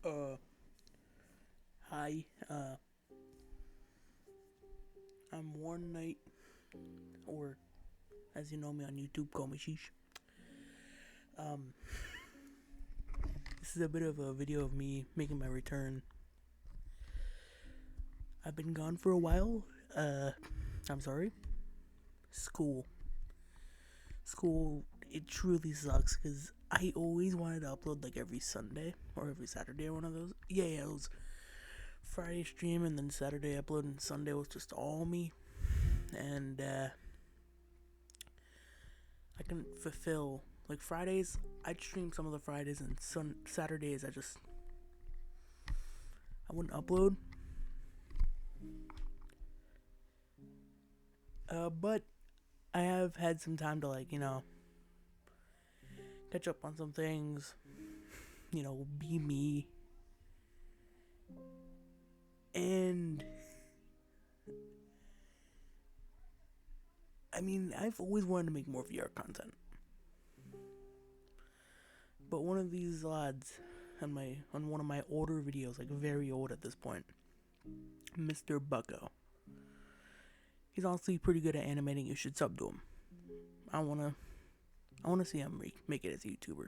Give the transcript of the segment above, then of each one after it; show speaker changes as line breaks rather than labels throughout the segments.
Uh, Hi. I'm Warren Knight, or as you know me on YouTube, call me Sheesh. Um, this is a bit of a video of me making my return. I've been gone for a while. I'm sorry. School. School, it truly sucks because I always wanted to upload like every Sunday or every Saturday or one of those. Yeah, it was Friday stream and then Saturday upload, and Sunday was just all me. And I can fulfill like Fridays. I'd stream some of the Fridays, and Saturdays I wouldn't upload. But I have had some time to catch up on some things. Be me. And I mean, I've always wanted to make more VR content. But one of these lads on one of my older videos, like very old at this point, Mr. Bucko. He's honestly pretty good at animating. You should sub to him. I wanna see him make it as a YouTuber,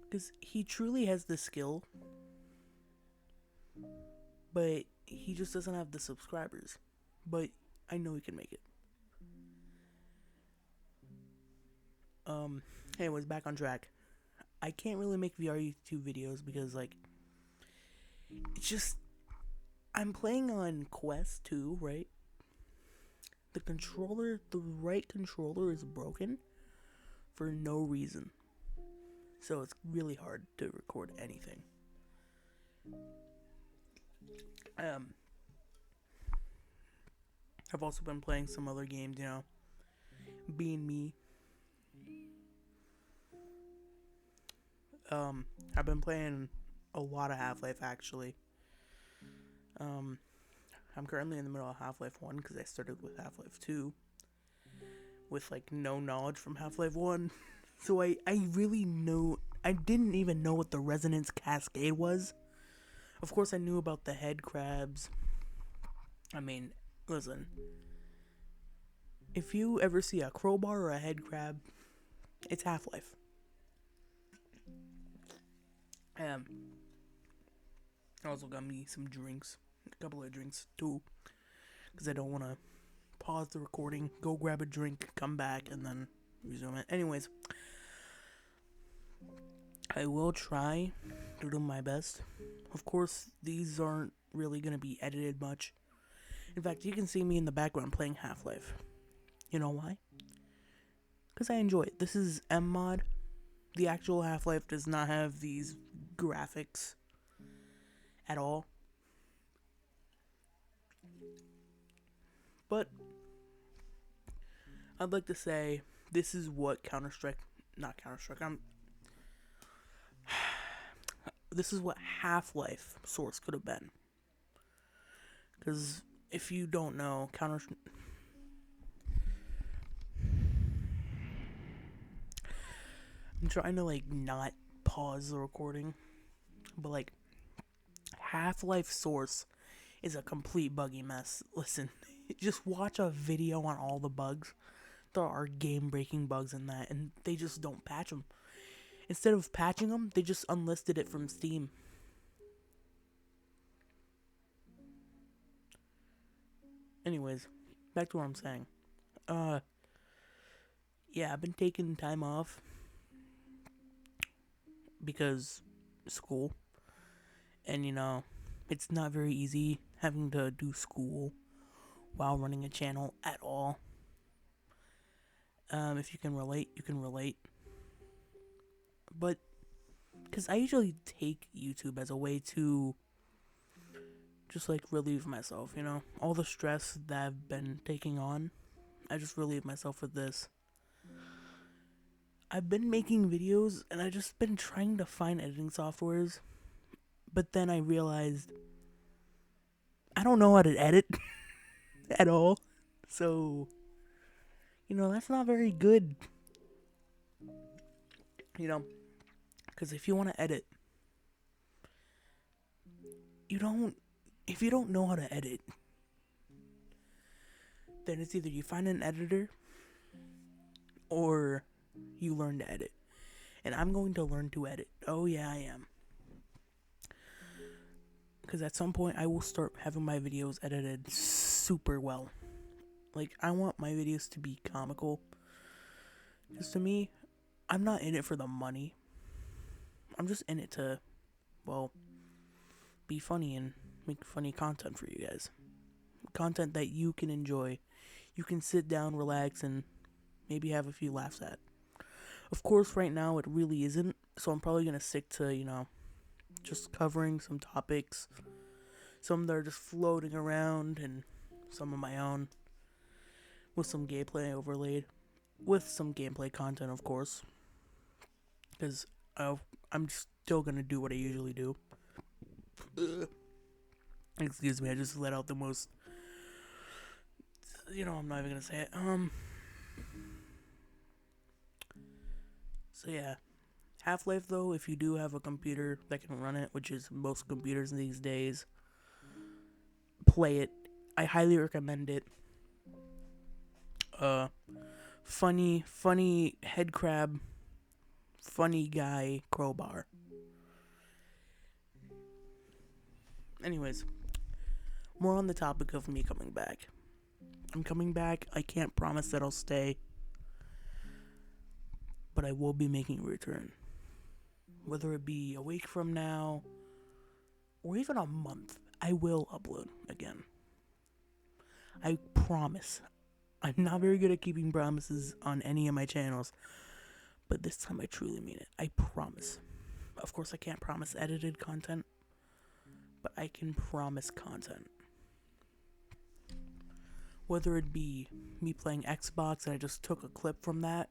because he truly has the skill, but he just doesn't have the subscribers. But I know he can make it. Anyways, back on track. I can't really make VR YouTube videos because it's just I'm playing on Quest 2, right? The right controller is broken for no reason. So it's really hard to record anything. Um, I've also been playing some other games, being me. I've been playing a lot of Half-Life actually. Um, I'm currently in the middle of Half-Life 1 because I started with Half-Life 2 with no knowledge from Half-Life 1. So I didn't even know what the resonance cascade was. Of course I knew about the head crabs. I mean, listen, if you ever see a crowbar or a head crab, it's Half-Life. Um, I also got me some drinks, a couple of drinks too, because I don't want to pause the recording, go grab a drink, come back, and then resume it. Anyways, I will try to do my best. Of course, these aren't really going to be edited much. In fact, you can see me in the background playing Half-Life. You know why? Because I enjoy it. This is M mod. The actual Half-Life does not have these graphics at all. But I'd like to say this is what not Counter-Strike, this is what Half-Life Source could have been. Because if you don't know, I'm trying to not pause the recording, but Half-Life Source is a complete buggy mess. Listen, just watch a video on all the bugs. There are game-breaking bugs in that, and they just don't patch them. Instead of patching them, they just unlisted it from Steam. Anyways, back to what I'm saying. Yeah, I've been taking time off because school, and it's not very easy having to do school while running a channel at all. If you can relate, you can relate. But because I usually take YouTube as a way to just relieve myself, all the stress that I've been taking on, I just relieve myself with this. I've been making videos and I just been trying to find editing softwares, but then I realized I don't know how to edit at all. So, that's not very good. Because if you want to edit, if you don't know how to edit, then it's either you find an editor or you learn to edit. And I'm going to learn to edit. Oh yeah, I am. Because at some point I will start having my videos edited super well. Like, I want my videos to be comical. Because to me, I'm not in it for the money. I'm just in it to, well, be funny and make funny content for you guys. Content that you can enjoy. You can sit down, relax, and maybe have a few laughs at. Of course, right now it really isn't. So I'm probably going to stick to, just covering some topics. Some that are just floating around, and some of my own. With some gameplay overlaid. With some gameplay content, of course. Because I'm still going to do what I usually do. Excuse me, I just let out the most... I'm not even going to say it. So yeah. Half-Life, though, if you do have a computer that can run it, which is most computers these days, play it. I highly recommend it. Funny head crab, funny guy crowbar. Anyways, more on the topic of me coming back. I'm coming back. I can't promise that I'll stay, but I will be making a return. Whether it be a week from now, or even a month, I will upload again. I promise. I'm not very good at keeping promises on any of my channels, but this time I truly mean it. I promise. Of course, I can't promise edited content, but I can promise content. Whether it be me playing Xbox and I just took a clip from that,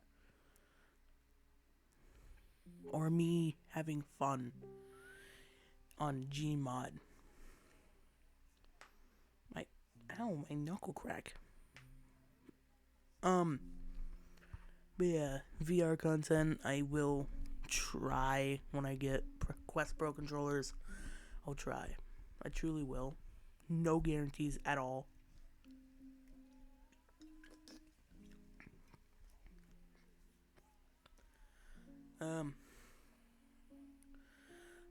or me having fun on Gmod. My knuckle crack. But yeah, VR content, I will try when I get Quest Pro controllers. I'll try. I truly will. No guarantees at all.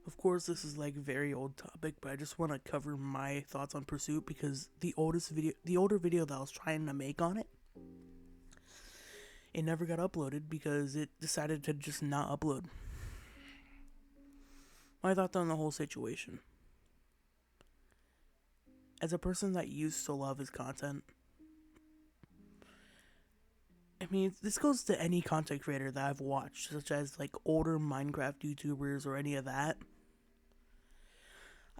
Of course, this is like a very old topic, but I just want to cover my thoughts on Pursuit because the older video that I was trying to make on it, it never got uploaded because it decided to just not upload. My thoughts on the whole situation. As a person that used to love his content, I mean, this goes to any content creator that I've watched, such as like older Minecraft YouTubers or any of that.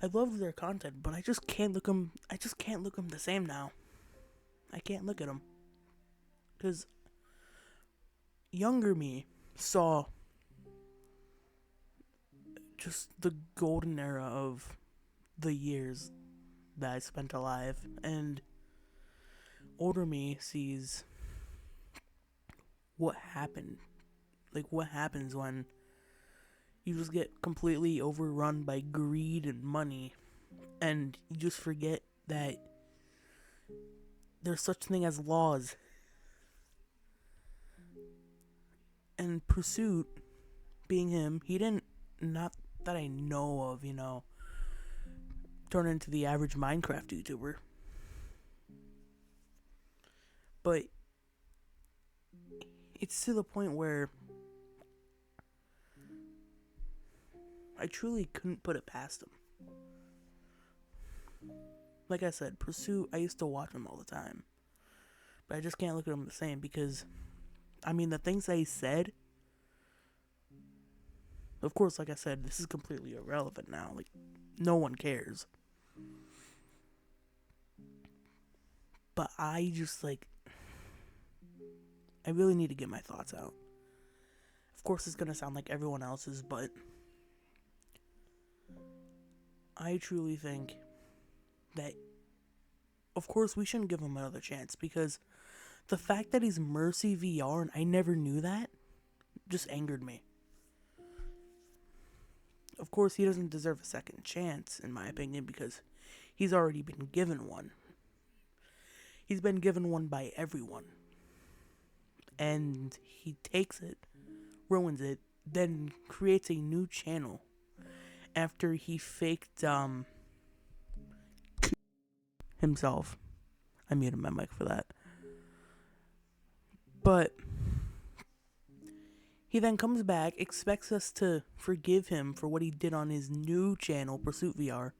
I love their content, but I just can't look them the same now. I can't look at them. Because younger me saw just the golden era of the years that I spent alive, and older me sees what happened. Like, what happens when you just get completely overrun by greed and money, and you just forget that there's such thing as laws. And Pursuit, being him, he didn't, not that I know of, turn into the average Minecraft YouTuber. But it's to the point where I truly couldn't put it past him. Like I said, Pursuit, I used to watch him all the time. But I just can't look at him the same because, I mean, the things that he said, of course, like I said, this is completely irrelevant now. Like, no one cares. But I just, I really need to get my thoughts out. Of course, it's going to sound like everyone else's, but I truly think that, of course, we shouldn't give him another chance because the fact that he's Mercy VR and I never knew that just angered me. Of course, he doesn't deserve a second chance, in my opinion, because he's already been given one. He's been given one by everyone. And he takes it, ruins it, then creates a new channel after he faked himself. I muted my mic for that. But he then comes back, expects us to forgive him for what he did on his new channel, Pursuit VR.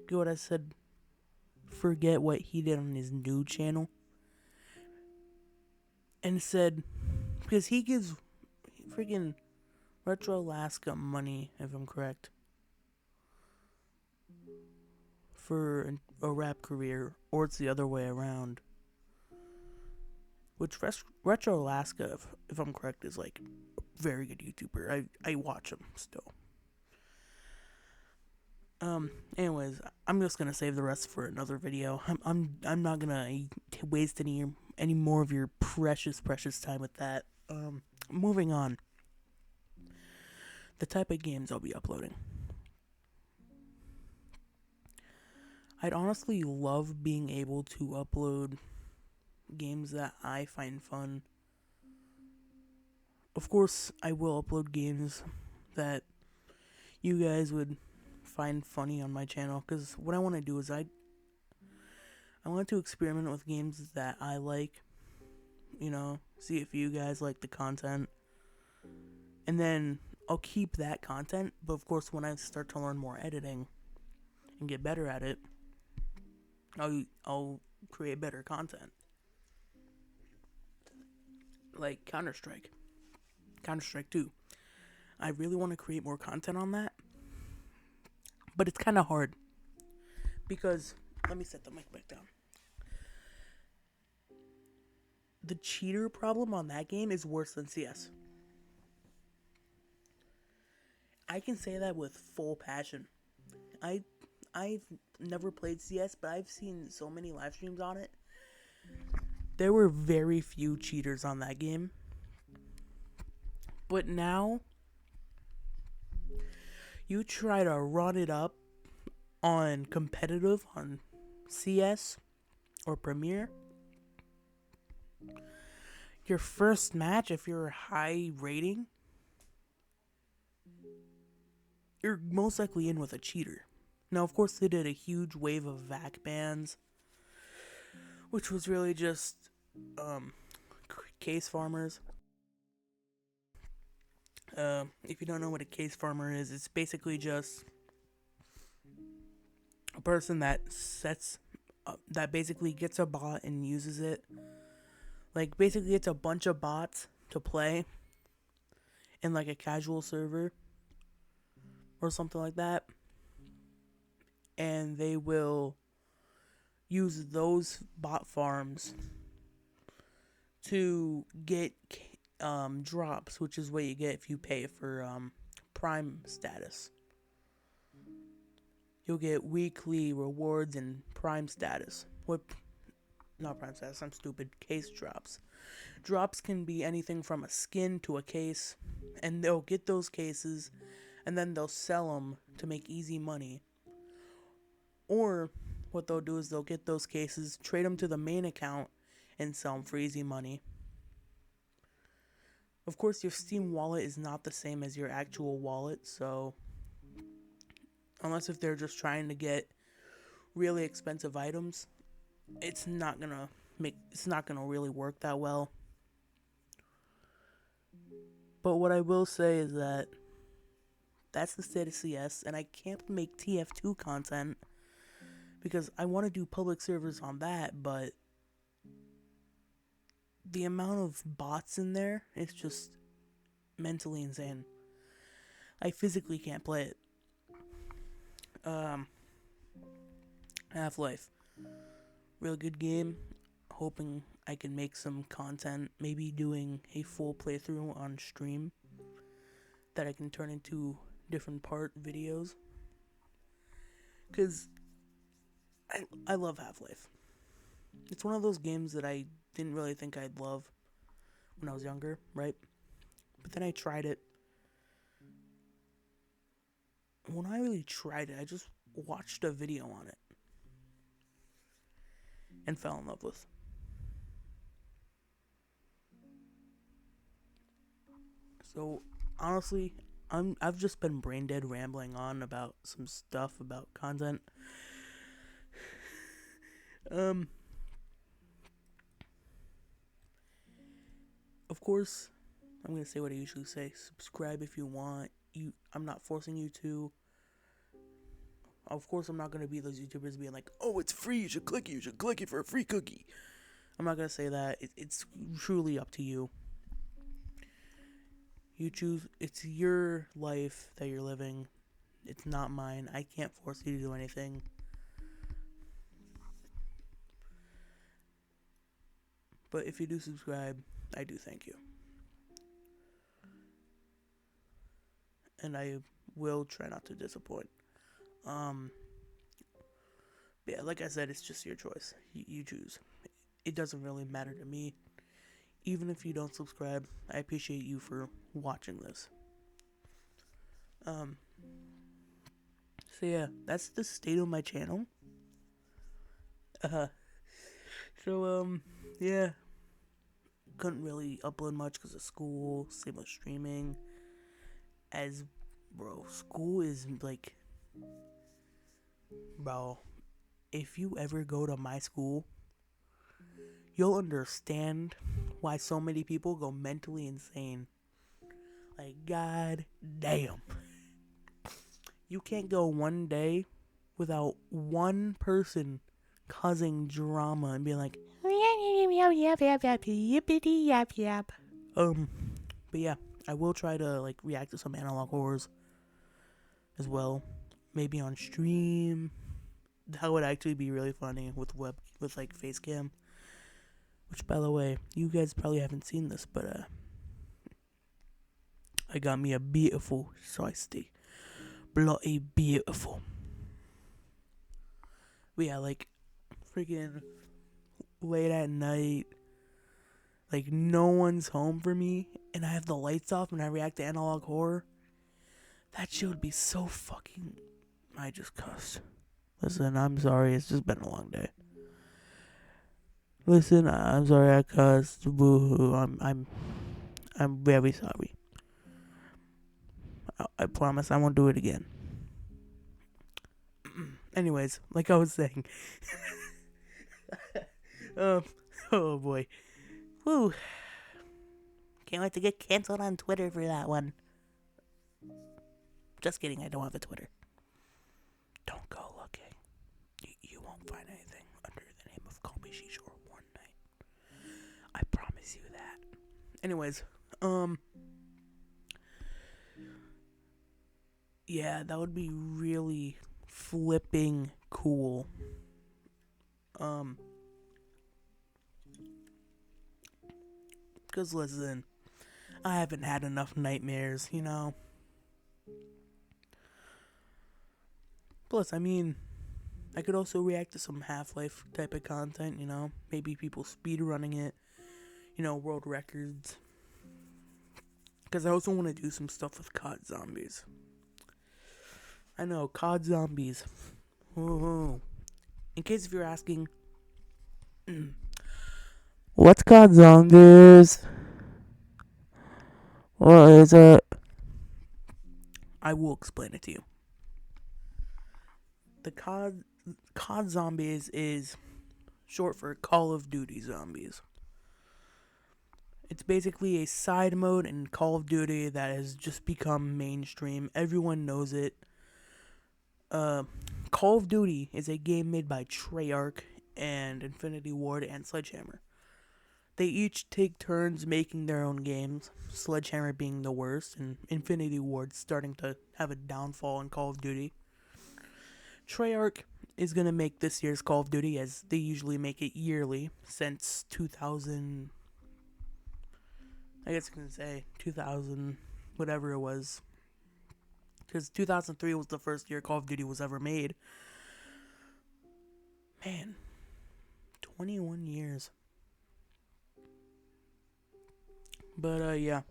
Get what I said? Forget what he did on his new channel. And said, because he gives freaking Retro Alaska money, if I'm correct, for a rap career, or it's the other way around. Which Retro Alaska, if I'm correct, is like a very good YouTuber. I watch him still. Anyways, I'm just gonna save the rest for another video. I'm not gonna waste any more of your precious time with that. Moving on. The type of games I'll be uploading. I'd honestly love being able to upload games that I find fun. Of course, I will upload games that you guys would find funny on my channel, because what I want to do is I want to experiment with games that I like, see if you guys like the content, and then I'll keep that content. But of course, when I start to learn more editing and get better at it, I'll create better content, like Counter-Strike 2. I really want to create more content on that, but it's kind of hard because, let me set the mic back down. The cheater problem on that game is worse than CS. I can say that with full passion. I've never played CS, but I've seen so many live streams on it. There were very few cheaters on that game. But now, you try to run it up on competitive on CS or Premier, your first match, if you're high rating, you're most likely in with a cheater. Now, of course, they did a huge wave of VAC bans, which was really just case farmers. If you don't know what a case farmer is, it's basically just a person that that basically gets a bot and uses it. Like, basically, it's a bunch of bots to play in like a casual server or something like that, and they will use those bot farms to get drops, which is what you get if you pay for Prime status. You'll get weekly rewards and Prime status. Not Prime status, I'm stupid. Case drops. Drops can be anything from a skin to a case, and they'll get those cases, and then they'll sell them to make easy money. Or what they'll do is they'll get those cases, trade them to the main account, and sell them for easy money. Of course, your Steam wallet is not the same as your actual wallet, so unless if they're just trying to get really expensive items, it's not gonna really work that well. But what I will say is that that's the state of CS, and I can't make TF2 content because I want to do public servers on that, but the amount of bots in there is just mentally insane. I physically can't play it. Half-Life. Real good game. Hoping I can make some content, maybe doing a full playthrough on stream that I can turn into different part videos. Because I love Half-Life. It's one of those games that I didn't really think I'd love when I was younger, right? But then I tried it. When I really tried it, I just watched a video on it and fell in love with. So honestly, I've just been brain dead rambling on about some stuff about content. Of course, I'm gonna say what I usually say. Subscribe if you want. I'm not forcing you to. Of course, I'm not gonna be those YouTubers being like, "Oh, it's free. You should click it. You should click it for a free cookie." I'm not gonna say that. It's truly up to you. You choose. It's your life that you're living. It's not mine. I can't force you to do anything. But if you do subscribe, I do thank you. And I will try not to disappoint. Yeah, like I said, it's just your choice. You choose. It doesn't really matter to me. Even if you don't subscribe, I appreciate you for watching this. So yeah, that's the state of my channel. Yeah. Couldn't really upload much because of school, same with streaming. School is like, bro, if you ever go to my school, you'll understand why so many people go mentally insane. Like, god damn. You can't go one day without one person causing drama and being like, but yeah, I will try to like react to some analog horrors as well. Maybe on stream. That would actually be really funny with like face cam. Which, by the way, you guys probably haven't seen this, but I got me a beautiful shiesty. Bloody beautiful. But yeah, like freaking late at night, like no one's home for me, and I have the lights off and I react to analog horror. That shit would be so fucking. I just cussed. Listen, I'm sorry. It's just been a long day. Listen, I'm sorry I cussed. Boo-hoo. I'm very sorry. I promise I won't do it again. Anyways, like I was saying. Oh boy. Woo. Can't wait to get canceled on Twitter for that one. Just kidding, I don't have a Twitter. Don't go looking. You won't find anything under the name of Call Me Shishore One Night. I promise you that. Anyways, yeah, that would be really flipping cool. Because listen, I haven't had enough nightmares, you know? Plus, I mean, I could also react to some Half-Life type of content, you know? Maybe people speedrunning it, you know, world records. Because I also want to do some stuff with COD Zombies. I know, COD Zombies. Ooh. In case if you're asking, what's COD Zombies? What is it? I will explain it to you. The COD Zombies is short for Call of Duty Zombies. It's basically a side mode in Call of Duty that has just become mainstream. Everyone knows it. Call of Duty is a game made by Treyarch and Infinity Ward and Sledgehammer. They each take turns making their own games, Sledgehammer being the worst, and Infinity Ward starting to have a downfall in Call of Duty. Treyarch is going to make this year's Call of Duty as they usually make it yearly since 2000. I guess I can say 2000, whatever it was. Because 2003 was the first year Call of Duty was ever made. Man, 21 years. But, yeah.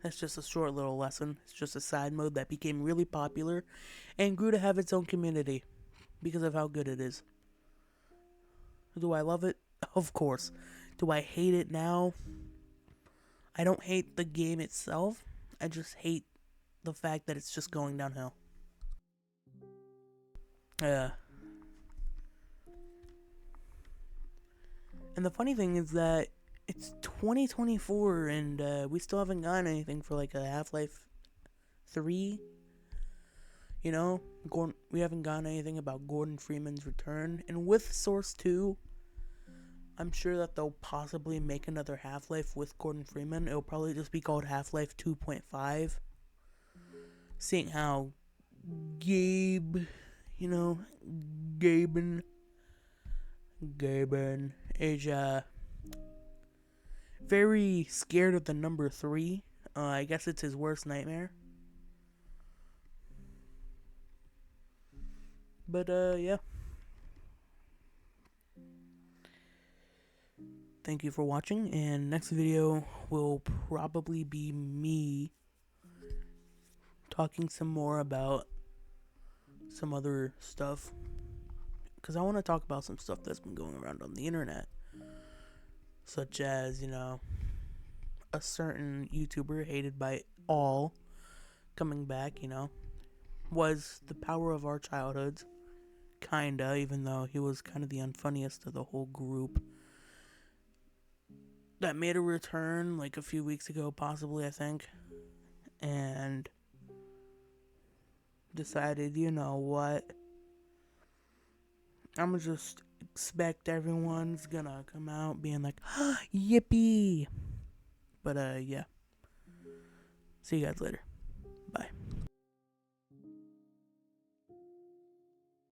That's just a short little lesson. It's just a side mode that became really popular and grew to have its own community because of how good it is. Do I love it? Of course. Do I hate it now? I don't hate the game itself. I just hate the fact that it's just going downhill. Yeah. And the funny thing is that it's 2024 and we still haven't gotten anything for like a Half-Life 3. You know, we haven't gotten anything about Gordon Freeman's return. And with Source 2, I'm sure that they'll possibly make another Half-Life with Gordon Freeman. It'll probably just be called Half-Life 2.5. Seeing how Gabe, you know, Gaben is very scared of the number 3. I guess it's his worst nightmare. But yeah. Thank you for watching, and next video will probably be me talking some more about some other stuff, because I want to talk about some stuff that's been going around on the internet, such as, you know, a certain YouTuber hated by all coming back, you know, was the power of our childhoods, kinda, even though he was kind of the unfunniest of the whole group. That made a return like a few weeks ago, possibly, I think, and decided, you know what, I'm gonna just expect everyone's gonna come out being like, yippee. But yeah, see you guys later.